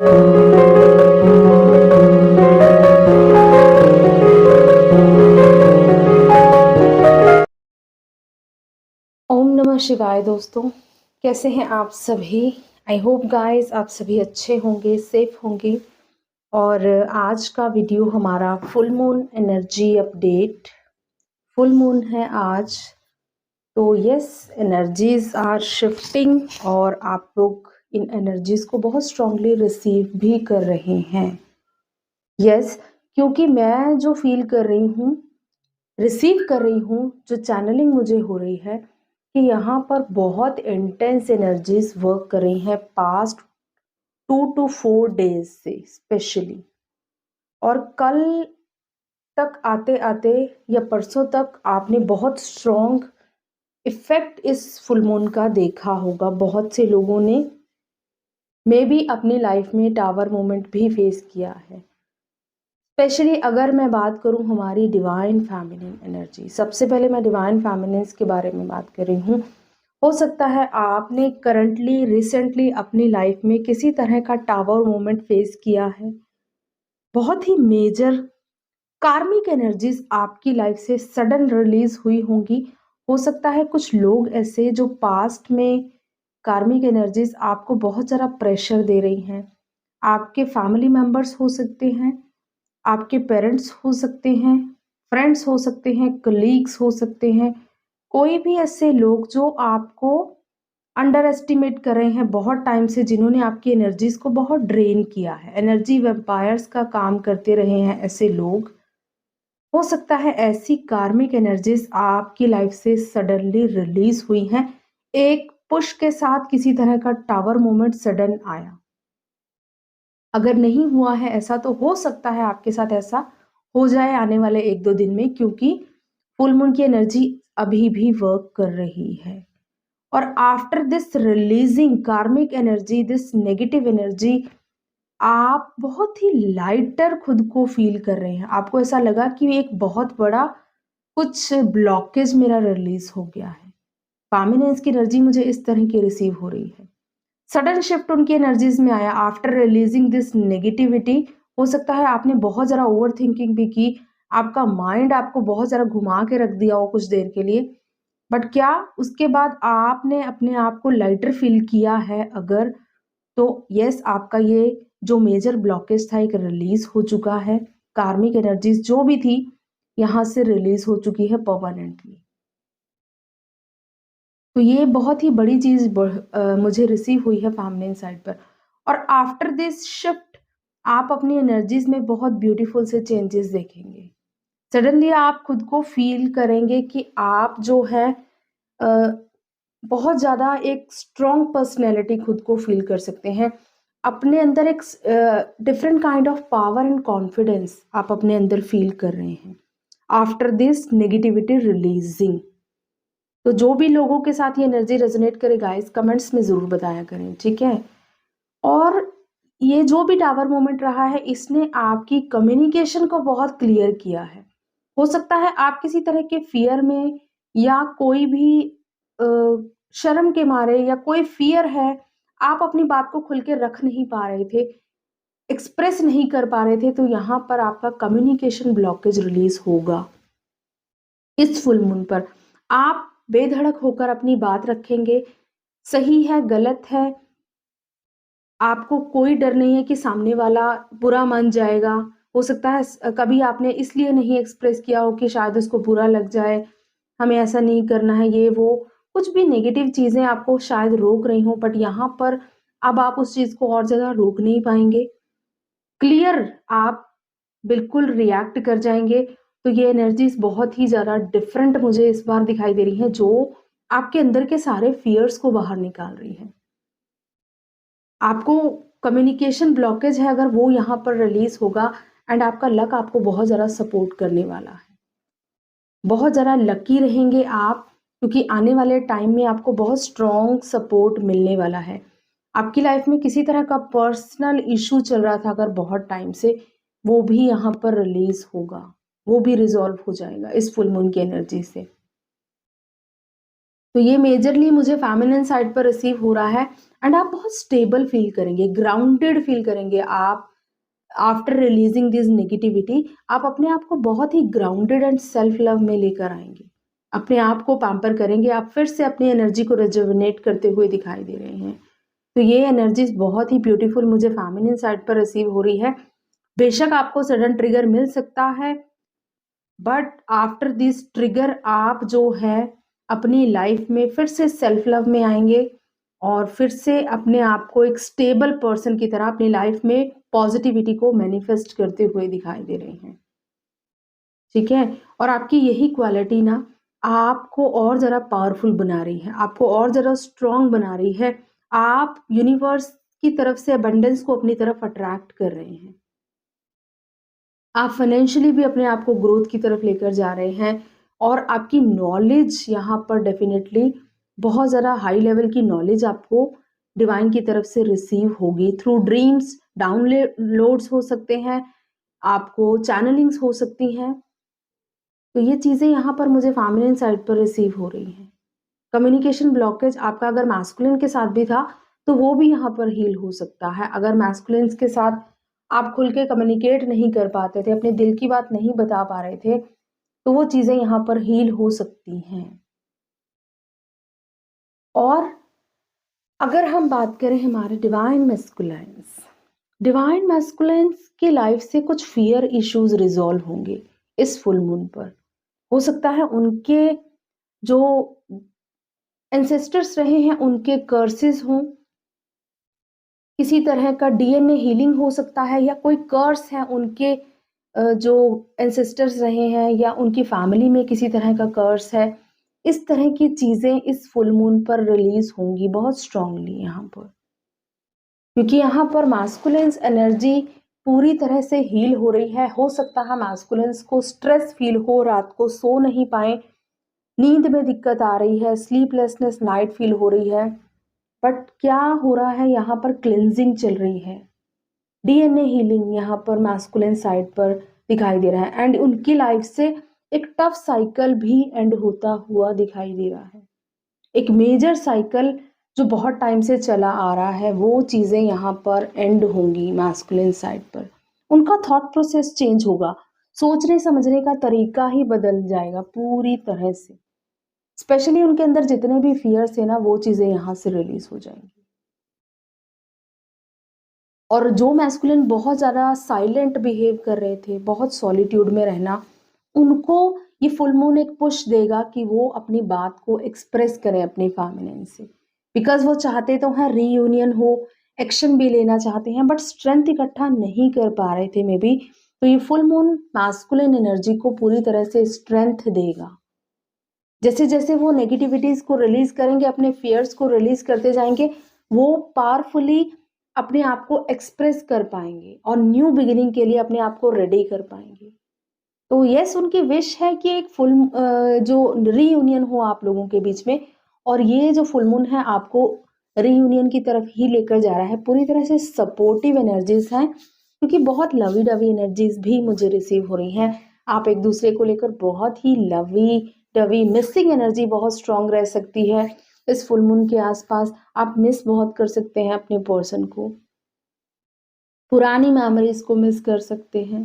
ओम नमः शिवाय दोस्तों, कैसे हैं आप सभी। आई होप गाइस आप सभी अच्छे होंगे, सेफ होंगे। और आज का वीडियो हमारा full moon energy update. Full moon है आज, तो यस, एनर्जीज आर शिफ्टिंग और आप लोग इन एनर्जीज को बहुत स्ट्रांगली रिसीव भी कर रहे हैं। यस, क्योंकि मैं जो फील कर रही हूँ, रिसीव कर रही हूँ, जो चैनलिंग मुझे हो रही है कि यहाँ पर बहुत इंटेंस एनर्जीज वर्क कर रही हैं पास्ट 2 to 4 डेज से स्पेशली। और कल तक आते आते या परसों तक आपने बहुत स्ट्रॉन्ग इफेक्ट इस फुल मून का देखा होगा। बहुत से लोगों ने मे बी अपनी लाइफ में टावर मोमेंट भी फेस किया है। स्पेशली अगर मैं बात करूं हमारी डिवाइन फेमिनिन एनर्जी, सबसे पहले मैं डिवाइन फेमिनिन्स के बारे में बात कर रही हूँ। हो सकता है आपने करंटली रिसेंटली अपनी लाइफ में किसी तरह का टावर मोमेंट फेस किया है। बहुत ही मेजर कार्मिक एनर्जीज आपकी लाइफ से सडन रिलीज हुई होंगी। हो सकता है कुछ लोग ऐसे जो पास्ट में कार्मिक एनर्जीज आपको बहुत ज़्यादा प्रेशर दे रही हैं। आपके फैमिली मेंबर्स हो सकते हैं, आपके पेरेंट्स हो सकते हैं, फ्रेंड्स हो सकते हैं, कलीग्स हो सकते हैं। कोई भी ऐसे लोग जो आपको अंडर एस्टिमेट कर रहे हैं बहुत टाइम से, जिन्होंने आपकी एनर्जीज को बहुत ड्रेन किया है, एनर्जी वेम्पायर्स का काम करते रहे हैं ऐसे लोग। हो सकता है ऐसी कार्मिक एनर्जीज आपकी लाइफ से सडनली रिलीज हुई हैं। एक पुश के साथ किसी तरह का टावर मोमेंट सडन आया। अगर नहीं हुआ है ऐसा, तो हो सकता है आपके साथ ऐसा हो जाए आने वाले 1-2 दिन में, क्योंकि फुल मून की एनर्जी अभी भी वर्क कर रही है। और आफ्टर दिस रिलीजिंग कार्मिक एनर्जी, दिस नेगेटिव एनर्जी, आप बहुत ही लाइटर खुद को फील कर रहे हैं। आपको ऐसा लगा कि एक बहुत बड़ा कुछ ब्लॉकेज मेरा रिलीज हो गया है। फामिनेंस की एनर्जी मुझे इस तरह की रिसीव हो रही है। सडन शिफ्ट उनकी एनर्जीज में आया आफ्टर रिलीजिंग दिस नेगेटिविटी। हो सकता है आपने बहुत ज़्यादा ओवर थिंकिंग भी की, आपका माइंड आपको बहुत ज़्यादा घुमा के रख दिया हो कुछ देर के लिए। बट क्या उसके बाद आपने अपने आप को लाइटर फील किया है अगर, तो यस, आपका ये जो मेजर ब्लॉकेज था एक रिलीज हो चुका है। कार्मिक एनर्जीज जो भी थी यहाँ से रिलीज हो चुकी है परमानेंटली। तो ये बहुत ही बड़ी चीज़ मुझे रिसीव हुई है फेमिनिन साइड पर। और आफ्टर दिस शिफ्ट आप अपनी एनर्जीज में बहुत ब्यूटीफुल से चेंजेस देखेंगे। सडनली आप खुद को फील करेंगे कि आप जो है अ, बहुत ज़्यादा एक स्ट्रॉन्ग पर्सनैलिटी खुद को फील कर सकते हैं। अपने अंदर एक different kind of power and confidence आप अपने अंदर फील कर रहे हैं आफ्टर दिस नेगेटिविटी रिलीजिंग। तो जो भी लोगों के साथ ये एनर्जी रेजोनेट करे गाइस, कमेंट्स में ज़रूर बताया करें, ठीक है। और ये जो भी टावर मोमेंट रहा है, इसने आपकी कम्युनिकेशन को बहुत क्लियर किया है। हो सकता है आप किसी तरह के फियर में या कोई भी अ, शर्म के मारे या कोई फियर है, आप अपनी बात को खुल के रख नहीं पा रहे थे, एक्सप्रेस नहीं कर पा रहे थे, तो यहाँ पर आपका कम्युनिकेशन ब्लॉकेज रिलीज होगा इस फुल मून पर। आप बेधड़क होकर अपनी बात रखेंगे, सही है गलत है, आपको कोई डर नहीं है कि सामने वाला बुरा मान जाएगा। हो सकता है कभी आपने इसलिए नहीं एक्सप्रेस किया हो कि शायद उसको बुरा लग जाए, हमें ऐसा नहीं करना है, ये वो कुछ भी नेगेटिव चीज़ें आपको शायद रोक रही हों, बट यहाँ पर अब आप उस चीज़ को और ज़्यादा रोक नहीं पाएंगे। क्लियर आप बिल्कुल रिएक्ट कर जाएंगे। तो ये एनर्जीज बहुत ही ज़्यादा डिफरेंट मुझे इस बार दिखाई दे रही हैं, जो आपके अंदर के सारे फियर्स को बाहर निकाल रही है। आपको कम्युनिकेशन ब्लॉकेज है, अगर वो यहाँ पर रिलीज होगा, एंड आपका लक आपको बहुत ज़्यादा सपोर्ट करने वाला है। बहुत ज़्यादा लकी रहेंगे आप, क्योंकि आने वाले टाइम में आपको बहुत स्ट्रॉन्ग सपोर्ट मिलने वाला है। आपकी लाइफ में किसी तरह का पर्सनल इशू चल रहा था अगर बहुत टाइम से, वो भी यहाँ पर रिलीज होगा, वो भी रिजॉल्व हो जाएगा इस फुल मून की एनर्जी से। तो ये मेजरली मुझे फेमिनिन साइड पर रिसीव हो रहा है एंड आप बहुत स्टेबल फील करेंगे, ग्राउंडेड फील करेंगे आप। आफ्टर रिलीजिंग दिस नेगेटिविटी आप अपने आप को बहुत ही ग्राउंडेड एंड सेल्फ लव में लेकर आएंगे, अपने आप को पैम्पर करेंगे, आप फिर से अपनी एनर्जी को रिजुविनेट करते हुए दिखाई दे रहे हैं। तो ये एनर्जीज बहुत ही ब्यूटीफुल मुझे फेमिनिन साइड पर रिसीव हो रही है। बेशक आपको सडन ट्रिगर मिल सकता है, बट आफ्टर दिस ट्रिगर आप जो है अपनी लाइफ में फिर से सेल्फ लव में आएंगे और फिर से अपने आप को एक स्टेबल पर्सन की तरह अपनी लाइफ में पॉजिटिविटी को मैनिफेस्ट करते हुए दिखाई दे रहे हैं। ठीक है, और आपकी यही क्वालिटी ना आपको और ज़रा पावरफुल बना रही है, आपको और ज़रा स्ट्रांग बना रही है। आप यूनिवर्स की तरफ से अबंडेंस को अपनी तरफ अट्रैक्ट कर रहे हैं। आप फाइनेंशियली भी अपने आप को ग्रोथ की तरफ लेकर जा रहे हैं और आपकी नॉलेज यहाँ पर डेफिनेटली बहुत ज़्यादा हाई लेवल की नॉलेज आपको डिवाइन की तरफ से रिसीव होगी थ्रू ड्रीम्स, डाउनलोड्स हो सकते हैं, आपको चैनलिंग्स हो सकती हैं। तो ये चीज़ें यहाँ पर मुझे फेमिनिन साइड पर रिसीव हो रही हैं। कम्युनिकेशन ब्लॉकेज आपका अगर मैस्कुलिन के साथ भी था तो वो भी यहाँ पर हील हो सकता है। अगर मैस्कुलिन्स के साथ आप खुल के कम्युनिकेट नहीं कर पाते थे, अपने दिल की बात नहीं बता पा रहे थे, तो वो चीज़ें यहाँ पर हील हो सकती हैं। और अगर हम बात करें हमारे डिवाइन मैस्कुलिन्स की लाइफ से कुछ फियर इश्यूज रिजॉल्व होंगे इस फुल मून पर। हो सकता है उनके जो एंसेस्टर्स रहे हैं उनके कर्सेस हों, किसी तरह का डीएनए हीलिंग हो सकता है, या कोई कर्स है उनके जो एंसेस्टर्स रहे हैं या उनकी फैमिली में किसी तरह का कर्स है। इस तरह की चीज़ें इस फुल मून पर रिलीज होंगी बहुत स्ट्रांगली यहाँ पर, क्योंकि यहाँ पर मास्कुलिन्स एनर्जी पूरी तरह से हील हो रही है। हो सकता है मास्कुलिन्स को स्ट्रेस फील हो, रात को सो नहीं पाए, नींद में दिक्कत आ रही है, स्लीपलेसनेस नाइट फील हो रही है, बट क्या हो रहा है यहाँ पर क्लिनजिंग चल रही है, डीएनए हीलिंग यहाँ पर मैस्कुलिन साइड पर दिखाई दे रहा है एंड उनकी लाइफ से एक टफ साइकिल भी एंड होता हुआ दिखाई दे रहा है। एक मेजर साइकिल जो बहुत टाइम से चला आ रहा है वो चीज़ें यहाँ पर एंड होंगी मैस्कुलिन साइड पर। उनका थॉट प्रोसेस चेंज होगा, सोचने समझने का तरीका ही बदल जाएगा पूरी तरह से। स्पेशली उनके अंदर जितने भी फियर्स है ना वो चीज़ें यहाँ से रिलीज हो जाएंगी। और जो मैस्कुलिन बहुत ज़्यादा साइलेंट बिहेव कर रहे थे, बहुत सॉलिट्यूड में रहना, उनको ये फुल मून एक पुश देगा कि वो अपनी बात को एक्सप्रेस करें अपनी फेमिनिन से, बिकॉज वो चाहते तो हैं रीयूनियन हो, एक्शन भी लेना चाहते हैं, बट स्ट्रेंथ इकट्ठा नहीं कर पा रहे थे मे बी। तो ये फुल मून मैस्कुलिन एनर्जी को पूरी तरह से स्ट्रेंथ देगा। जैसे जैसे वो नेगेटिविटीज को रिलीज करेंगे, अपने फियर्स को रिलीज करते जाएंगे, वो पावरफुली अपने आप को एक्सप्रेस कर पाएंगे और न्यू बिगिनिंग के लिए अपने आप को रेडी कर पाएंगे। तो यस, उनकी विश है कि एक फुल जो रीयूनियन हो आप लोगों के बीच में, और ये जो फुल मून है आपको रीयूनियन की तरफ ही लेकर जा रहा है। पूरी तरह से सपोर्टिव एनर्जीज हैं, क्योंकि बहुत लवी डवी एनर्जीज भी मुझे रिसीव हो रही हैं। आप एक दूसरे को लेकर बहुत ही लवी डवी, मिसिंग एनर्जी बहुत स्ट्रांग रह सकती है इस फुल मून के आसपास। आप मिस बहुत कर सकते हैं अपने पर्सन को, पुरानी मेमोरीज को मिस कर सकते हैं।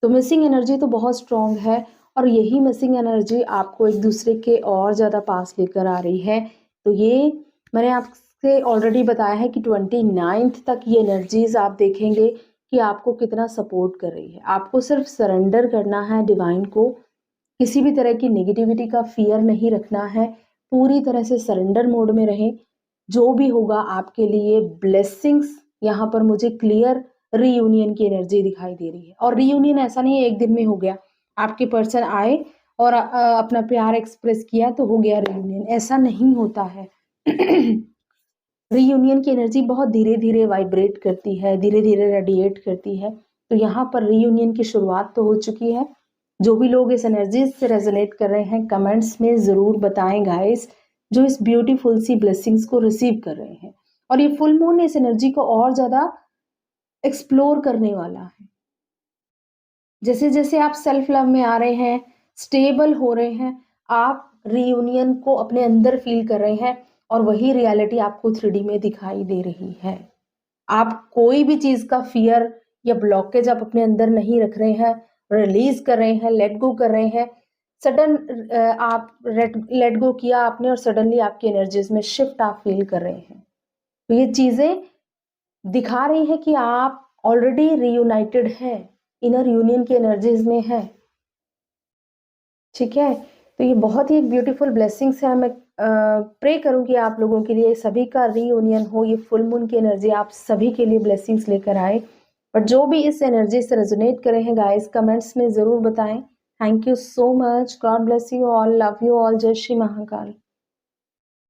तो मिसिंग एनर्जी तो बहुत स्ट्रांग है, और यही मिसिंग एनर्जी आपको एक दूसरे के और ज़्यादा पास लेकर आ रही है। तो ये मैंने आपसे ऑलरेडी बताया है कि 29th तक ये एनर्जीज आप देखेंगे कि आपको कितना सपोर्ट कर रही है। आपको सिर्फ सरेंडर करना है डिवाइन को, किसी भी तरह की नेगेटिविटी का फियर नहीं रखना है, पूरी तरह से सरेंडर मोड में रहें। जो भी होगा आपके लिए ब्लेसिंग्स, यहाँ पर मुझे क्लियर रीयूनियन की एनर्जी दिखाई दे रही है। और रीयूनियन ऐसा नहीं है एक दिन में हो गया, आपके पर्सन आए और अपना प्यार एक्सप्रेस किया तो हो गया रीयूनियन, ऐसा नहीं होता है। रीयूनियन की एनर्जी बहुत धीरे धीरे वाइब्रेट करती है, धीरे धीरे रेडिएट करती है। तो यहाँ पर रीयूनियन की शुरुआत तो हो चुकी है। जो भी लोग इस एनर्जी से रेजोनेट कर रहे हैं कमेंट्स में ज़रूर बताएं गाइस, जो इस ब्यूटीफुल सी ब्लेसिंग्स को रिसीव कर रहे हैं। और ये फुल मून इस एनर्जी को और ज़्यादा एक्सप्लोर करने वाला है। जैसे जैसे आप सेल्फ लव में आ रहे हैं, स्टेबल हो रहे हैं, आप रीयूनियन को अपने अंदर फील कर रहे हैं और वही रियलिटी आपको 3D में दिखाई दे रही है। आप कोई भी चीज़ का फ़ियर या ब्लॉकेज आप अपने अंदर नहीं रख रहे हैं, रिलीज़ कर रहे हैं, लेट गो कर रहे हैं। सडन आप लेट गो किया आपने और सडनली आपकी एनर्जीज़ में शिफ्ट आप फ़ील कर रहे हैं। तो ये चीज़ें दिखा रही हैं कि आप ऑलरेडी रीयूनाइटेड हैं, इनर यूनियन की एनर्जीज़ में हैं। ठीक है? तो ये बहुत ही एक ब्यूटीफुल ब्लेसिंग्स है। मैं प्रे करूँगी आप लोगों के लिए सभी का रीयूनियन हो, ये फुल मून की एनर्जी आप सभी के लिए ब्लेसिंग्स लेकर आए। और जो भी इस एनर्जी से रेजोनेट कर रहे हैं गाइस, कमेंट्स में ज़रूर बताएं। Thank you so much. God bless you all, love you all. जय श्री महाकाल।